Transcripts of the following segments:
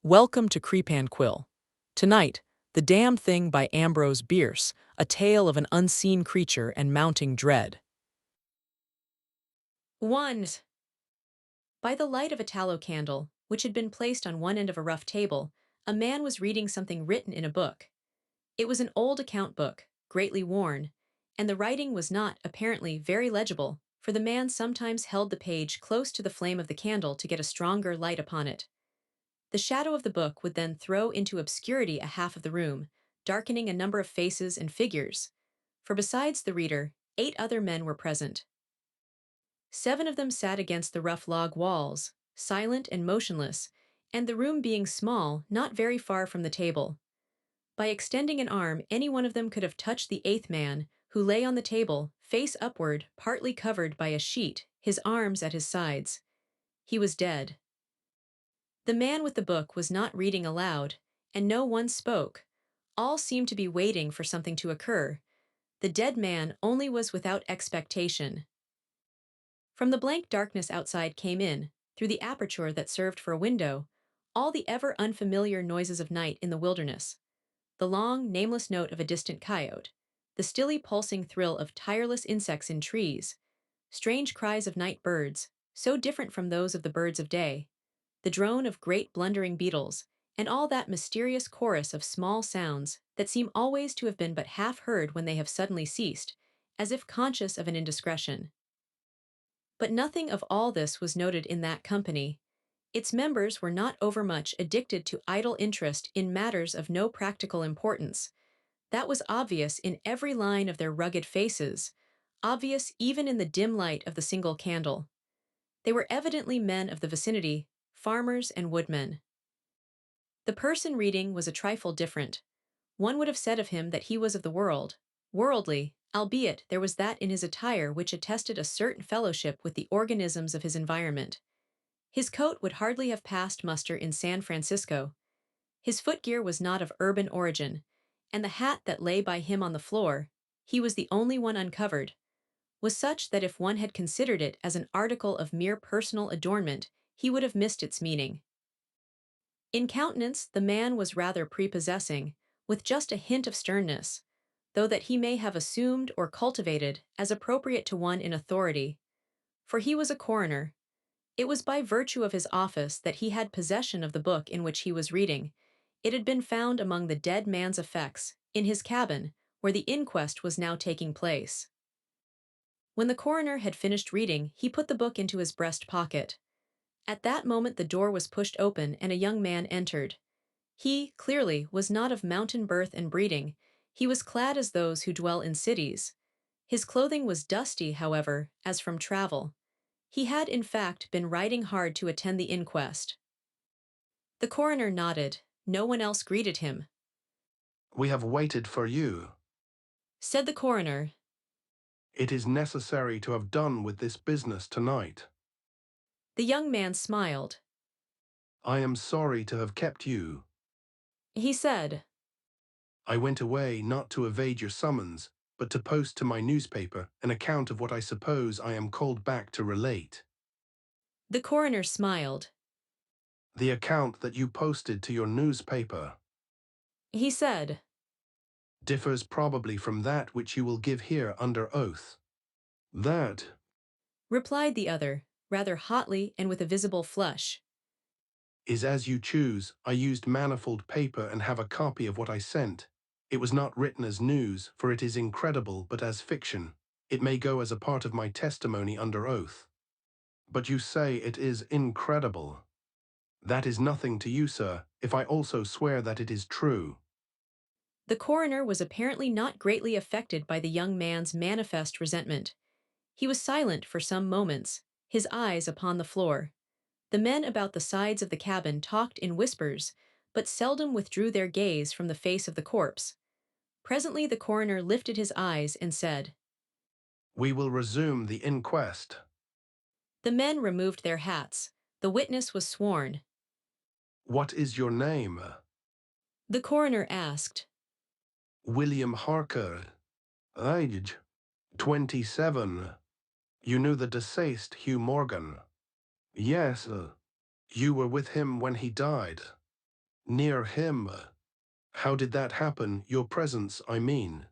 Welcome to CreepAndQuill. Tonight, The Damn Thing by Ambrose Bierce, a tale of an unseen creature and mounting dread. 1. By the light of a tallow candle, which had been placed on one end of a rough table, a man was reading something written in a book. It was an old account book, greatly worn, and the writing was not, apparently, very legible, for the man sometimes held the page close to the flame of the candle to get a stronger light upon it. The shadow of the book would then throw into obscurity a half of the room, darkening a number of faces and figures. For besides the reader, 8 other men were present. 7 of them sat against the rough log walls, silent and motionless, and the room being small, not very far from the table. By extending an arm, any one of them could have touched the 8th man, who lay on the table, face upward, partly covered by a sheet, his arms at his sides. He was dead. The man with the book was not reading aloud, and no one spoke. All seemed to be waiting for something to occur. The dead man only was without expectation. From the blank darkness outside came in, through the aperture that served for a window, all the ever unfamiliar noises of night in the wilderness. The long, nameless note of a distant coyote, the stilly pulsing thrill of tireless insects in trees, strange cries of night birds, so different from those of the birds of day, the drone of great blundering beetles, and all that mysterious chorus of small sounds that seem always to have been but half heard when they have suddenly ceased, as if conscious of an indiscretion. But nothing of all this was noted in that company. Its members were not overmuch addicted to idle interest in matters of no practical importance. That was obvious in every line of their rugged faces, obvious even in the dim light of the single candle. They were evidently men of the vicinity, farmers and woodmen. The person reading was a trifle different. One would have said of him that he was of the world, worldly, albeit there was that in his attire which attested a certain fellowship with the organisms of his environment. His coat would hardly have passed muster in San Francisco. His footgear was not of urban origin, and the hat that lay by him on the floor, he was the only one uncovered, was such that if one had considered it as an article of mere personal adornment, he would have missed its meaning. In countenance, the man was rather prepossessing, with just a hint of sternness, though that he may have assumed or cultivated as appropriate to one in authority. For he was a coroner. It was by virtue of his office that he had possession of the book in which he was reading. It had been found among the dead man's effects, in his cabin, where the inquest was now taking place. When the coroner had finished reading, he put the book into his breast pocket. At that moment the door was pushed open and a young man entered. He, clearly, was not of mountain birth and breeding. He was clad as those who dwell in cities. His clothing was dusty, however, as from travel. He had, in fact, been riding hard to attend the inquest. The coroner nodded. No one else greeted him. "We have waited for you. Said the coroner. It is necessary to have done with this business tonight. The young man smiled. I am sorry to have kept you. He said. I went away not to evade your summons, but to post to my newspaper an account of what I suppose I am called back to relate. The coroner smiled. The account that you posted to your newspaper He said. differs probably from that which you will give here under oath. That Replied the other, rather hotly and with a visible flush. is as you choose. I used manifold paper and have a copy of what I sent. It was not written as news, for it is incredible, but as fiction. It may go as a part of my testimony under oath. But you say it is incredible. That is nothing to you, sir, if I also swear that it is true. The coroner was apparently not greatly affected by the young man's manifest resentment. He was silent for some moments, his eyes upon the floor. The men about the sides of the cabin talked in whispers, but seldom withdrew their gaze from the face of the corpse. Presently the coroner lifted his eyes and said. We will resume the inquest. The men removed their hats. The witness was sworn. What is your name? The coroner asked. William Harker. Age 27. You knew the deceased Hugh Morgan? Yes. You were with him when he died? Near him? How did that happen? Your presence, I mean.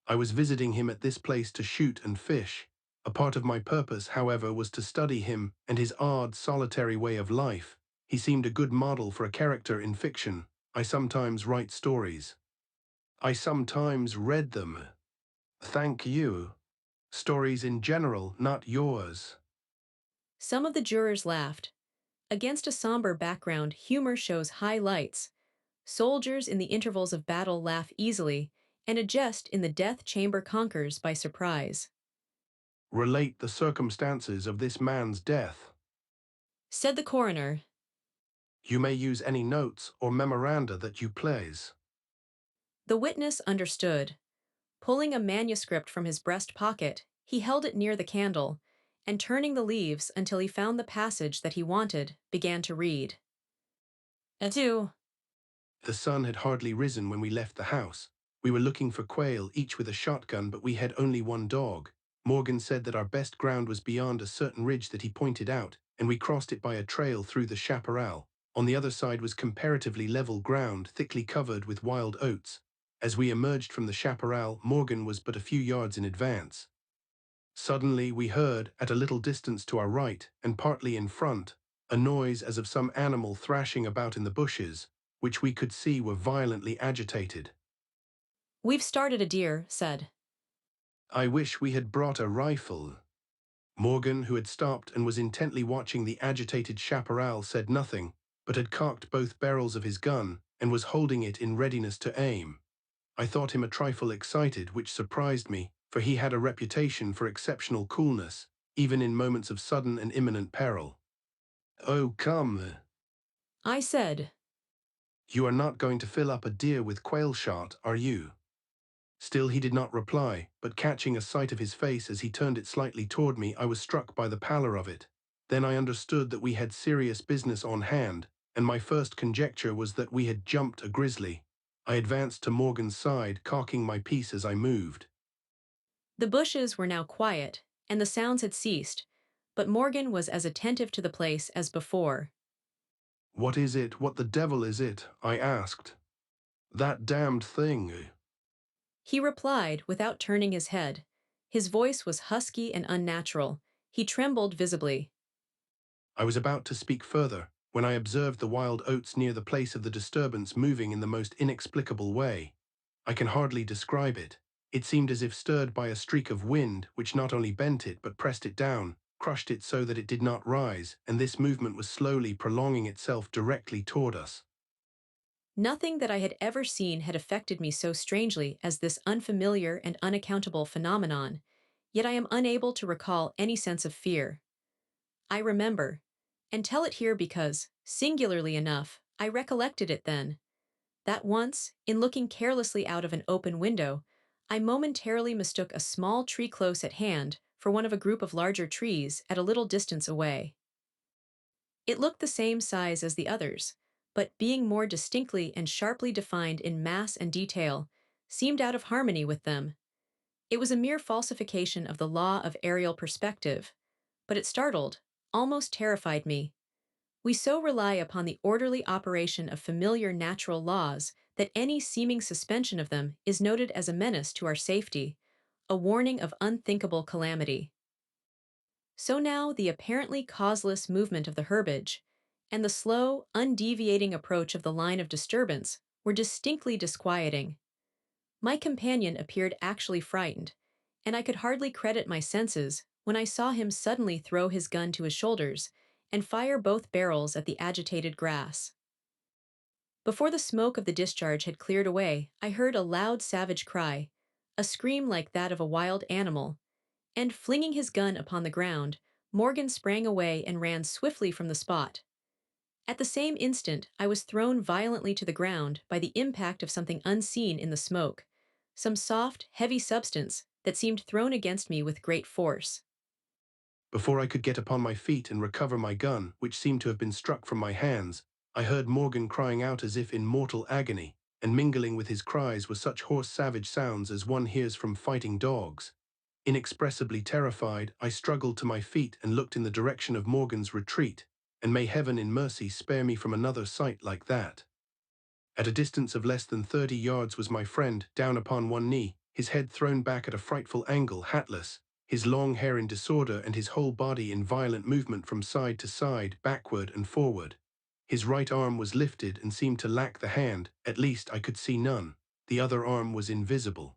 I was visiting him at this place to shoot and fish. A part of my purpose, however, was to study him and his odd, solitary way of life. He seemed a good model for a character in fiction. I sometimes write stories. I sometimes read them. Thank you. Stories in general, not yours. Some of the jurors laughed. Against a somber background, humor shows high lights. Soldiers in the intervals of battle laugh easily, and a jest in the death chamber conquers by surprise. Relate the circumstances of this man's death. Said the coroner. You may use any notes or memoranda that you please. The witness understood. Pulling a manuscript from his breast pocket, he held it near the candle, and turning the leaves until he found the passage that he wanted, began to read. Adieu. The sun had hardly risen when we left the house. We were looking for quail, each with a shotgun, but we had only one dog. Morgan said that our best ground was beyond a certain ridge that he pointed out, and we crossed it by a trail through the chaparral. On the other side was comparatively level ground, thickly covered with wild oats. As we emerged from the chaparral, Morgan was but a few yards in advance. Suddenly we heard, at a little distance to our right, and partly in front, a noise as of some animal thrashing about in the bushes, which we could see were violently agitated. We've started a deer, said. I wish we had brought a rifle. Morgan, who had stopped and was intently watching the agitated chaparral, said nothing, but had cocked both barrels of his gun and was holding it in readiness to aim. I thought him a trifle excited, which surprised me, for he had a reputation for exceptional coolness, even in moments of sudden and imminent peril. Oh, come. I said. You are not going to fill up a deer with quail shot, are you? Still he did not reply, but catching a sight of his face as he turned it slightly toward me, I was struck by the pallor of it. Then I understood that we had serious business on hand, and my first conjecture was that we had jumped a grizzly. I advanced to Morgan's side, cocking my piece as I moved. The bushes were now quiet, and the sounds had ceased, but Morgan was as attentive to the place as before. What is it? What the devil is it? I asked. That damned thing. He replied without turning his head. His voice was husky and unnatural. He trembled visibly. I was about to speak further, when I observed the wild oats near the place of the disturbance moving in the most inexplicable way. I can hardly describe it. It seemed as if stirred by a streak of wind, which not only bent it but pressed it down, crushed it so that it did not rise, and this movement was slowly prolonging itself directly toward us. Nothing that I had ever seen had affected me so strangely as this unfamiliar and unaccountable phenomenon, yet I am unable to recall any sense of fear. I remember, and tell it here because, singularly enough, I recollected it then, that once, in looking carelessly out of an open window, I momentarily mistook a small tree close at hand for one of a group of larger trees at a little distance away. It looked the same size as the others, but being more distinctly and sharply defined in mass and detail, seemed out of harmony with them. It was a mere falsification of the law of aerial perspective, but it startled, almost terrified me. We so rely upon the orderly operation of familiar natural laws that any seeming suspension of them is noted as a menace to our safety, a warning of unthinkable calamity. So now the apparently causeless movement of the herbage, and the slow, undeviating approach of the line of disturbance were distinctly disquieting. My companion appeared actually frightened, and I could hardly credit my senses when I saw him suddenly throw his gun to his shoulders and fire both barrels at the agitated grass. Before the smoke of the discharge had cleared away, I heard a loud savage cry, a scream like that of a wild animal, and flinging his gun upon the ground, Morgan sprang away and ran swiftly from the spot. At the same instant, I was thrown violently to the ground by the impact of something unseen in the smoke, some soft, heavy substance that seemed thrown against me with great force. Before I could get upon my feet and recover my gun, which seemed to have been struck from my hands, I heard Morgan crying out as if in mortal agony, and mingling with his cries were such hoarse savage sounds as one hears from fighting dogs. Inexpressibly terrified, I struggled to my feet and looked in the direction of Morgan's retreat, and may heaven in mercy spare me from another sight like that. At a distance of less than 30 yards was my friend, down upon one knee, his head thrown back at a frightful angle, hatless, his long hair in disorder and his whole body in violent movement from side to side, backward and forward. His right arm was lifted and seemed to lack the hand, at least I could see none. The other arm was invisible.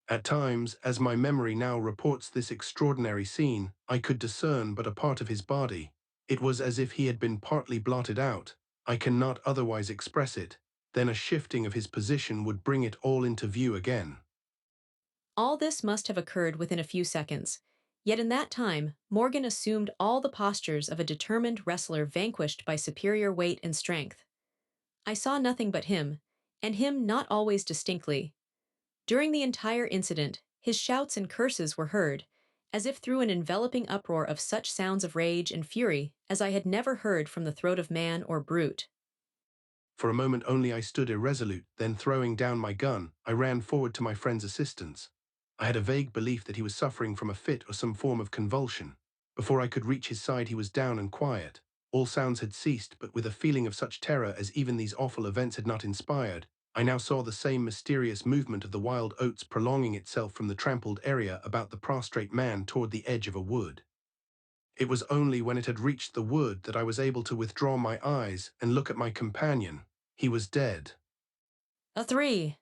At times, as my memory now reports this extraordinary scene, I could discern but a part of his body. It was as if he had been partly blotted out. I cannot otherwise express it. Then a shifting of his position would bring it all into view again. All this must have occurred within a few seconds. Yet in that time, Morgan assumed all the postures of a determined wrestler vanquished by superior weight and strength. I saw nothing but him, and him not always distinctly. During the entire incident, his shouts and curses were heard, as if through an enveloping uproar of such sounds of rage and fury as I had never heard from the throat of man or brute. For a moment only I stood irresolute, then throwing down my gun, I ran forward to my friend's assistance. I had a vague belief that he was suffering from a fit or some form of convulsion. Before I could reach his side he was down and quiet. All sounds had ceased, but with a feeling of such terror as even these awful events had not inspired, I now saw the same mysterious movement of the wild oats prolonging itself from the trampled area about the prostrate man toward the edge of a wood. It was only when it had reached the wood that I was able to withdraw my eyes and look at my companion. He was dead. A three!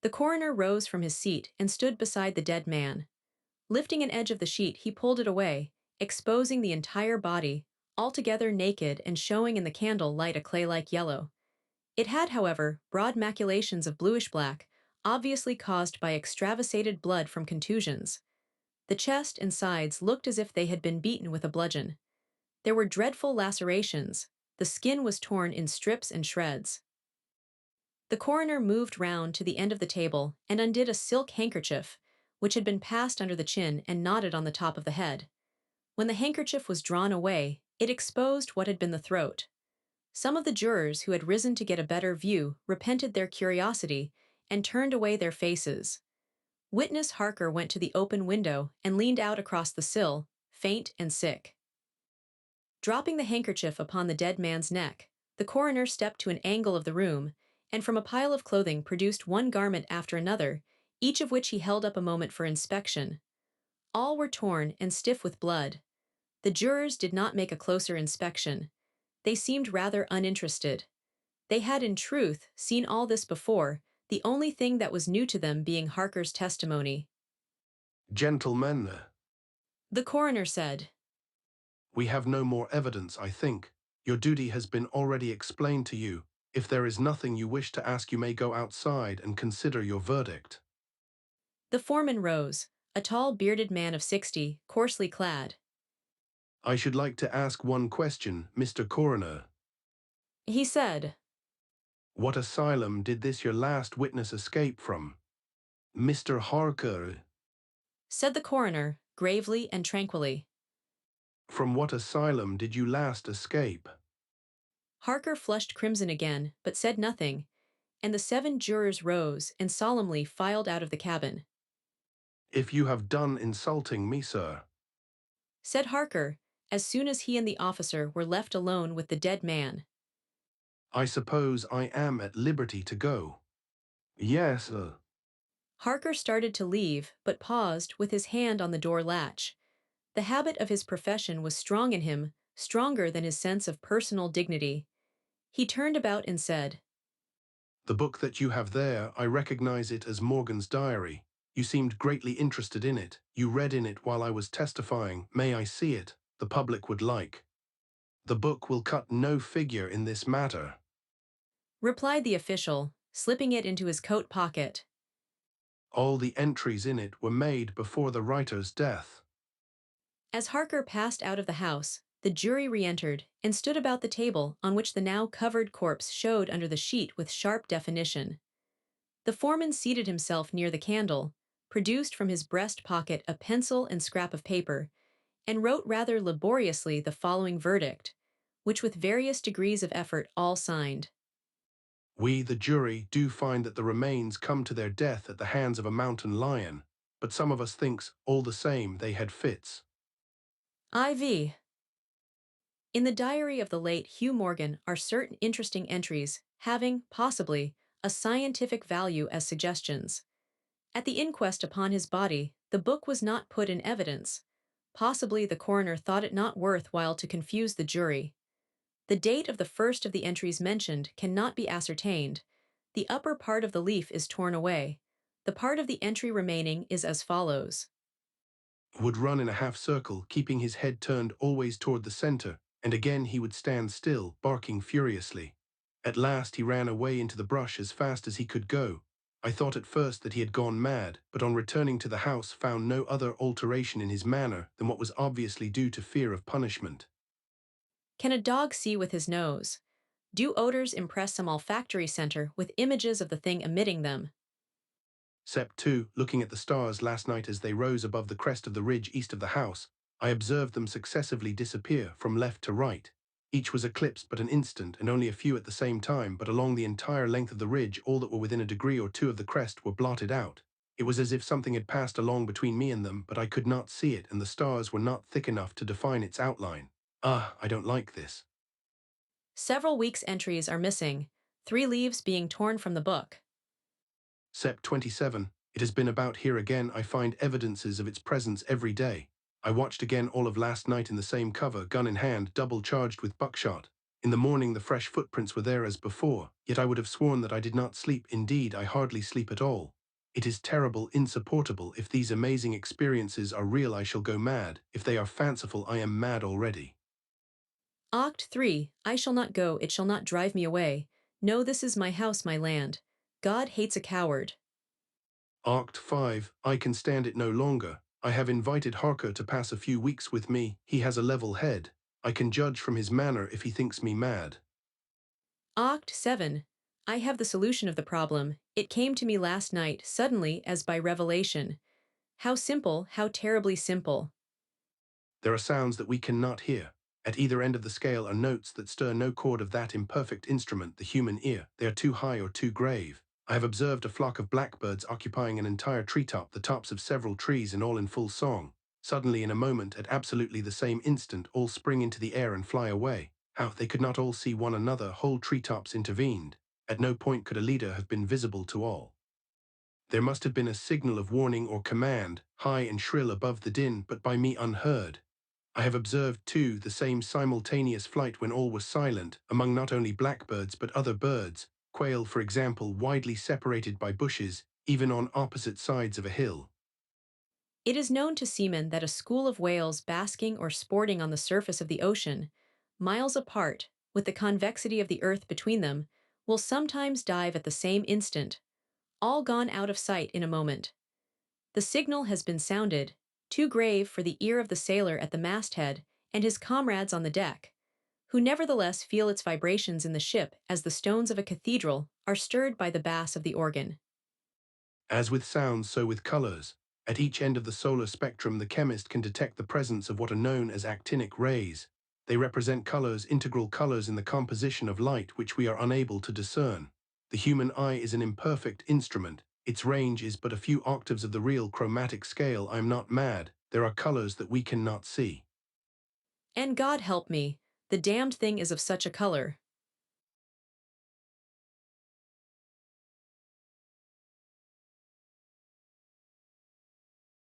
The coroner rose from his seat and stood beside the dead man. Lifting an edge of the sheet, he pulled it away, exposing the entire body, altogether naked and showing in the candle light a clay-like yellow. It had, however, broad maculations of bluish-black, obviously caused by extravasated blood from contusions. The chest and sides looked as if they had been beaten with a bludgeon. There were dreadful lacerations. The skin was torn in strips and shreds. The coroner moved round to the end of the table and undid a silk handkerchief, which had been passed under the chin and knotted on the top of the head. When the handkerchief was drawn away, it exposed what had been the throat. Some of the jurors who had risen to get a better view repented their curiosity and turned away their faces. Witness Harker went to the open window and leaned out across the sill, faint and sick. Dropping the handkerchief upon the dead man's neck, the coroner stepped to an angle of the room, and from a pile of clothing produced one garment after another, each of which he held up a moment for inspection. All were torn and stiff with blood. The jurors did not make a closer inspection. They seemed rather uninterested. They had, in truth, seen all this before, the only thing that was new to them being Harker's testimony. Gentlemen, The coroner said, we have no more evidence, I think. Your duty has been already explained to you. If there is nothing you wish to ask, you may go outside and consider your verdict. The foreman rose, a tall bearded man of 60, coarsely clad. I should like to ask one question, Mr. Coroner. He said, What asylum did this your last witness escape from? Mr. Harker. said the coroner, gravely and tranquilly. From what asylum did you last escape? Harker flushed crimson again, but said nothing, and the 7 jurors rose and solemnly filed out of the cabin. If you have done insulting me, sir. Said Harker, as soon as he and the officer were left alone with the dead man. I suppose I am at liberty to go. Yes, sir. Harker started to leave, but paused with his hand on the door latch. The habit of his profession was strong in him, stronger than his sense of personal dignity. He turned about and said, The book that you have there, I recognize it as Morgan's diary. You seemed greatly interested in it. You read in it while I was testifying. May I see it? The public would like. The book will cut no figure in this matter. replied the official, slipping it into his coat pocket. All the entries in it were made before the writer's death. As Harker passed out of the house, the jury re-entered and stood about the table on which the now covered corpse showed under the sheet with sharp definition. The foreman seated himself near the candle, produced from his breast pocket a pencil and scrap of paper, and wrote rather laboriously the following verdict, which with various degrees of effort all signed. We, the jury, do find that the remains come to their death at the hands of a mountain lion, but some of us thinks, all the same, they had fits. IV. In the diary of the late Hugh Morgan are certain interesting entries having, possibly, a scientific value as suggestions. At the inquest upon his body, the book was not put in evidence. Possibly the coroner thought it not worthwhile to confuse the jury. The date of the first of the entries mentioned cannot be ascertained. The upper part of the leaf is torn away. The part of the entry remaining is as follows. Would run in a half circle, keeping his head turned always toward the center, and again he would stand still, barking furiously. At last he ran away into the brush as fast as he could go. I thought at first that he had gone mad, but on returning to the house found no other alteration in his manner than what was obviously due to fear of punishment. Can a dog see with his nose? Do odors impress some olfactory center with images of the thing emitting them? Sep 2, looking at the stars last night as they rose above the crest of the ridge east of the house, I observed them successively disappear from left to right. Each was eclipsed but an instant, and only a few at the same time, but along the entire length of the ridge all that were within a degree or two of the crest were blotted out. It was as if something had passed along between me and them, but I could not see it, and the stars were not thick enough to define its outline. Ah, I don't like this. Several weeks' entries are missing, 3 leaves being torn from the book. Sep 27. It has been about here again. I find evidences of its presence every day. I watched again all of last night in the same cover, gun in hand, double charged with buckshot. In the morning the fresh footprints were there as before, yet I would have sworn that I did not sleep. Indeed, I hardly sleep at all. It is terrible, insupportable. If these amazing experiences are real, I shall go mad. If they are fanciful, I am mad already. Oct 3. I shall not go, it shall not drive me away. No, this is my house, my land. God hates a coward. Arct 5. I can stand it no longer. I have invited Harker to pass a few weeks with me. He has a level head. I can judge from his manner if he thinks me mad. Oct 7. I have the solution of the problem. It came to me last night, suddenly, as by revelation. How simple, how terribly simple. There are sounds that we cannot hear. At either end of the scale are notes that stir no chord of that imperfect instrument, the human ear. They are too high or too grave. I have observed a flock of blackbirds occupying an entire treetop, the tops of several trees, and all in full song. Suddenly, in a moment, at absolutely the same instant, all spring into the air and fly away. How they could not all see one another, whole treetops intervened. At no point could a leader have been visible to all. There must have been a signal of warning or command, high and shrill above the din, but by me unheard. I have observed, too, the same simultaneous flight when all was silent, among not only blackbirds but other birds, quail, for example, widely separated by bushes, even on opposite sides of a hill. It is known to seamen that a school of whales basking or sporting on the surface of the ocean, miles apart, with the convexity of the earth between them, will sometimes dive at the same instant, all gone out of sight in a moment. The signal has been sounded, too grave for the ear of the sailor at the masthead and his comrades on the deck, who nevertheless feel its vibrations in the ship as the stones of a cathedral are stirred by the bass of the organ. As with sounds, so with colors. At each end of the solar spectrum, the chemist can detect the presence of what are known as actinic rays. They represent colors, integral colors in the composition of light, which we are unable to discern. The human eye is an imperfect instrument. Its range is but a few octaves of the real chromatic scale. I am not mad. There are colors that we cannot see. And God help me, the damned thing is of such a color.